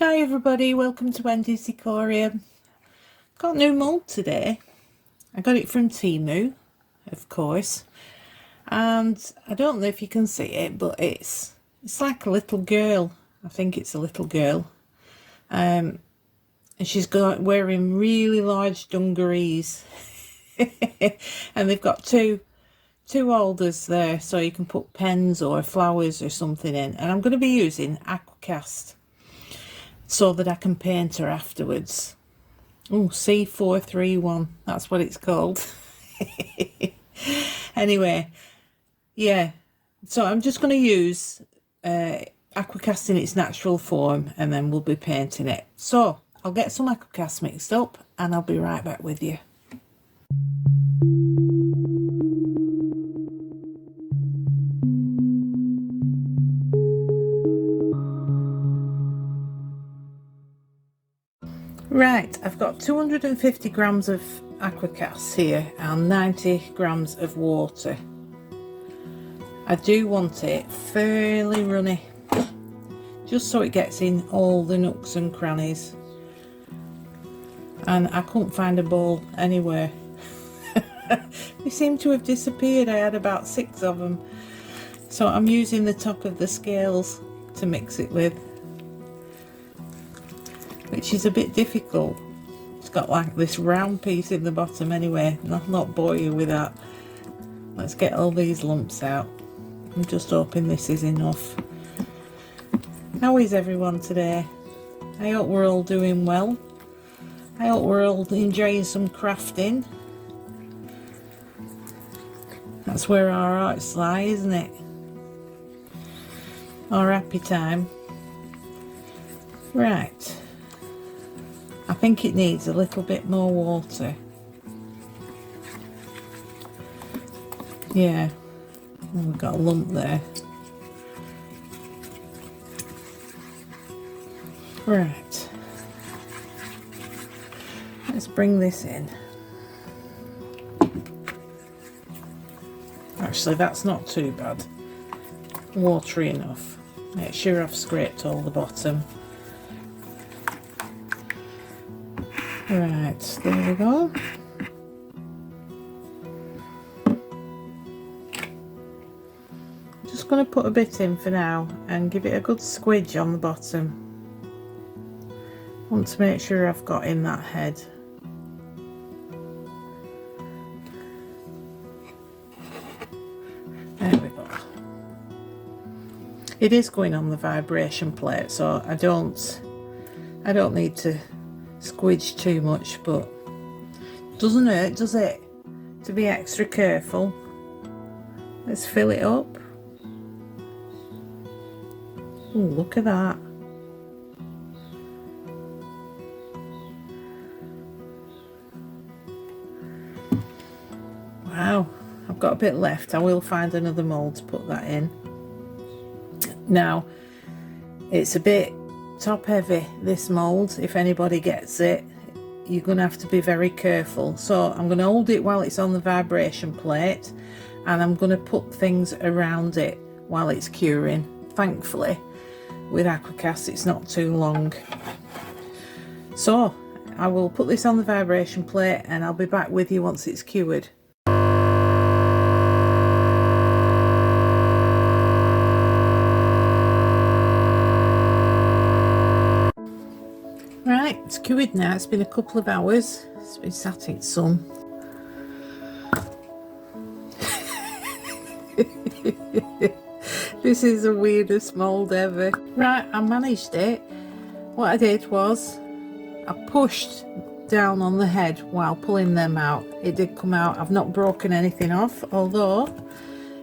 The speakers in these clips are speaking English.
Hi everybody, welcome to Wendy's Aquarium. Got new mould today. I got it from Temu, of course, and I don't know if you can see it, but it's like a little girl. I think it's a little girl, and she's wearing really large dungarees, and they've got two holders there, so you can put pens or flowers or something in. And I'm going to be using Aquacast so that I can paint her afterwards. Oh, C431, that's what it's called. Anyway, yeah, so I'm just going to use Aquacast in its natural form, and then we'll be painting it. So I'll get some Aquacast mixed up and I'll be right back with you. Right, I've got 250 grams of Aquacast here and 90 grams of water. I do want it fairly runny, just so it gets in all the nooks and crannies. And I couldn't find a bowl anywhere. They seem to have disappeared. I had about 6 of them. So I'm using the top of the scales to mix it with, which is a bit difficult. It's got like this round piece in the bottom anyway. Not bore you with that. Let's get all these lumps out. I'm just hoping this is enough. How is everyone today? I hope we're all doing well. I hope we're all enjoying some crafting. That's where our hearts lie, isn't it? Our happy time. Right. I think it needs a little bit more water. Yeah, we've got a lump there. Right. Let's bring this in. Actually, that's not too bad. Watery enough. Make sure I've scraped all the bottom. Right, there we go. Just going to put a bit in for now and give it a good squidge on the bottom. Want to make sure I've got in that head. There we go. It is going on the vibration plate, so I don't need to squidge too much, but doesn't hurt, does it, to be extra careful. Let's fill it up. Oh, look at that. Wow, I've got a bit left. I will find another mould to put that in. Now, it's a bit top heavy, this mould. If anybody gets it, you're going to have to be very careful. So I'm going to hold it while it's on the vibration plate, and I'm going to put things around it while it's curing. Thankfully, with Aquacast, it's not too long. So I will put this on the vibration plate and I'll be back with you once it's cured. Right, it's cured now. It's been a couple of hours. It's been sat in sun. This is the weirdest mould ever. Right, I managed it. What I did was I pushed down on the head while pulling them out. It did come out. I've not broken anything off, although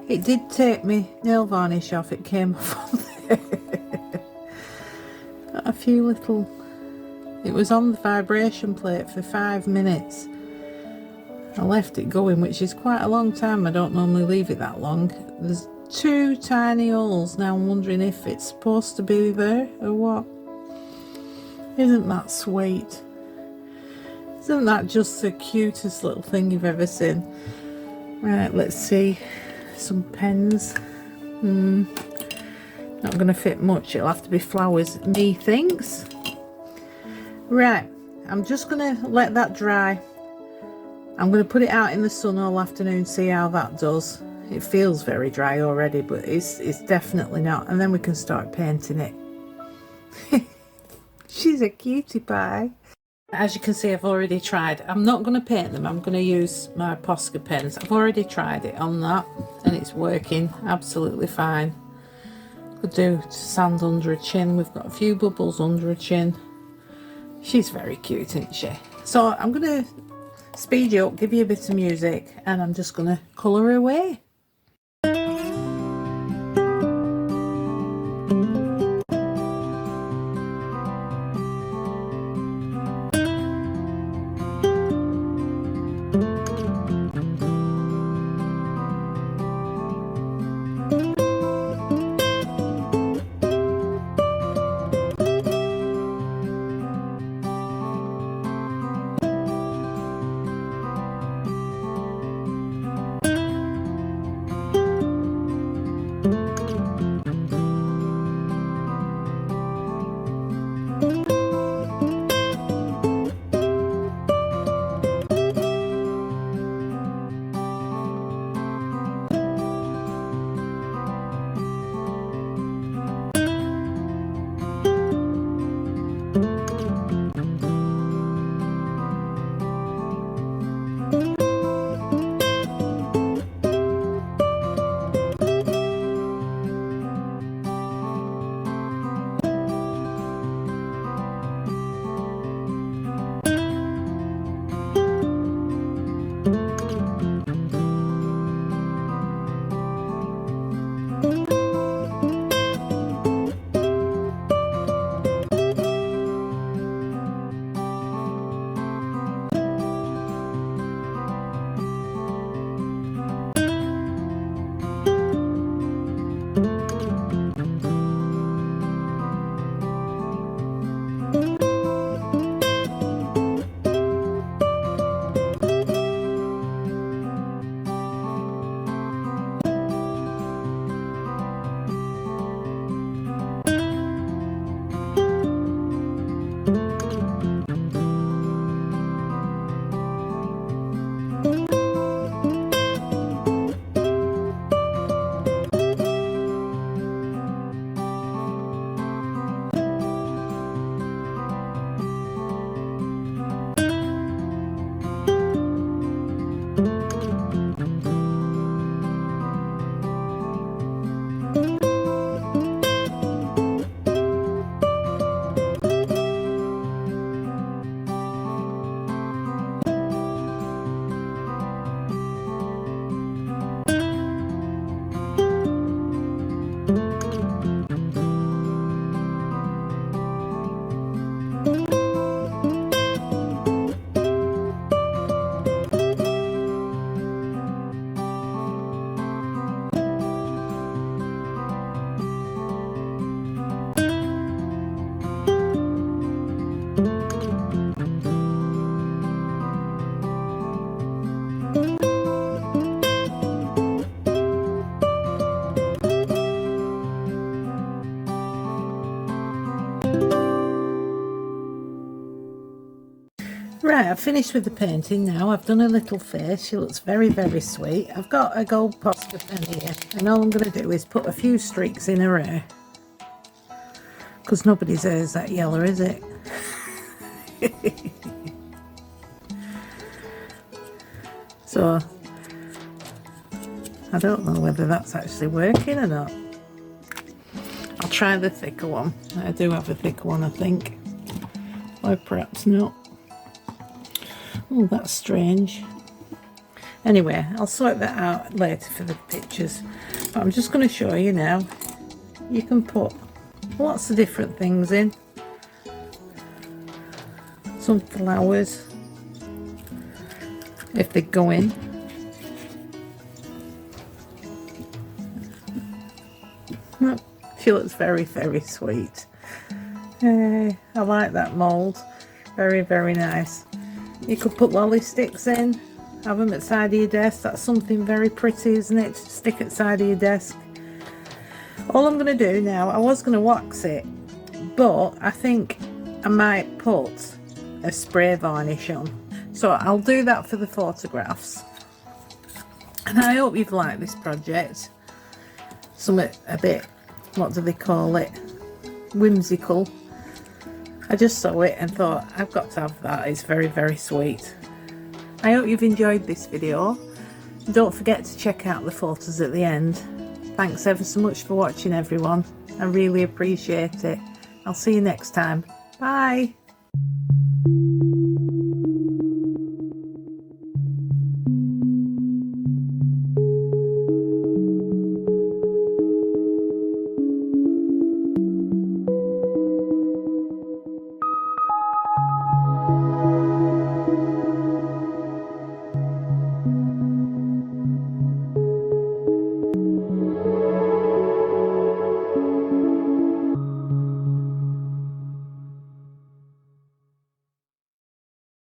it did take me nail varnish off. It came off on there. Got a few little... It was on the vibration plate for 5 minutes. I left it going, which is quite a long time. I don't normally leave it that long. There's 2 tiny holes. Now I'm wondering if it's supposed to be there or what. Isn't that sweet? Isn't that just the cutest little thing you've ever seen? Right, let's see. Some pens. Not going to fit much. It'll have to be flowers, methinks. Right, I'm just going to let that dry. I'm going to put it out in the sun all afternoon, see how that does. It feels very dry already, but it's definitely not. And then we can start painting it. She's a cutie pie. As you can see, I've already tried. I'm not going to paint them. I'm going to use my Posca pens. I've already tried it on that and it's working absolutely fine. Could do sand under a chin. We've got a few bubbles under a chin. She's very cute, isn't she? So I'm going to speed you up, give you a bit of music, and I'm just going to colour away. Right, I've finished with the painting now. I've done a little face. She looks very, very sweet. I've got a gold Posca pen here, and all I'm going to do is put a few streaks in her hair. Because nobody's hair is that yellow, is it? So, I don't know whether that's actually working or not. I'll try the thicker one. I do have a thicker one, I think. Or perhaps not. Oh, that's strange. Anyway, I'll sort that out later for the pictures. But I'm just going to show you now. You can put lots of different things in. Some flowers, if they go in. Oh, she looks very, very sweet. I like that mould. Very, very nice. You could put lolly sticks in, have them at the side of your desk. That's something very pretty, isn't it? To stick at the side of your desk. All I'm going to do now, I was going to wax it, but I think I might put a spray varnish on. So I'll do that for the photographs. And I hope you've liked this project. Something a bit, what do they call it, whimsical. I just saw it and thought, I've got to have that. It's very, very sweet. I hope you've enjoyed this video. Don't forget to check out the photos at the end. Thanks ever so much for watching, everyone. I really appreciate it. I'll see you next time. Bye.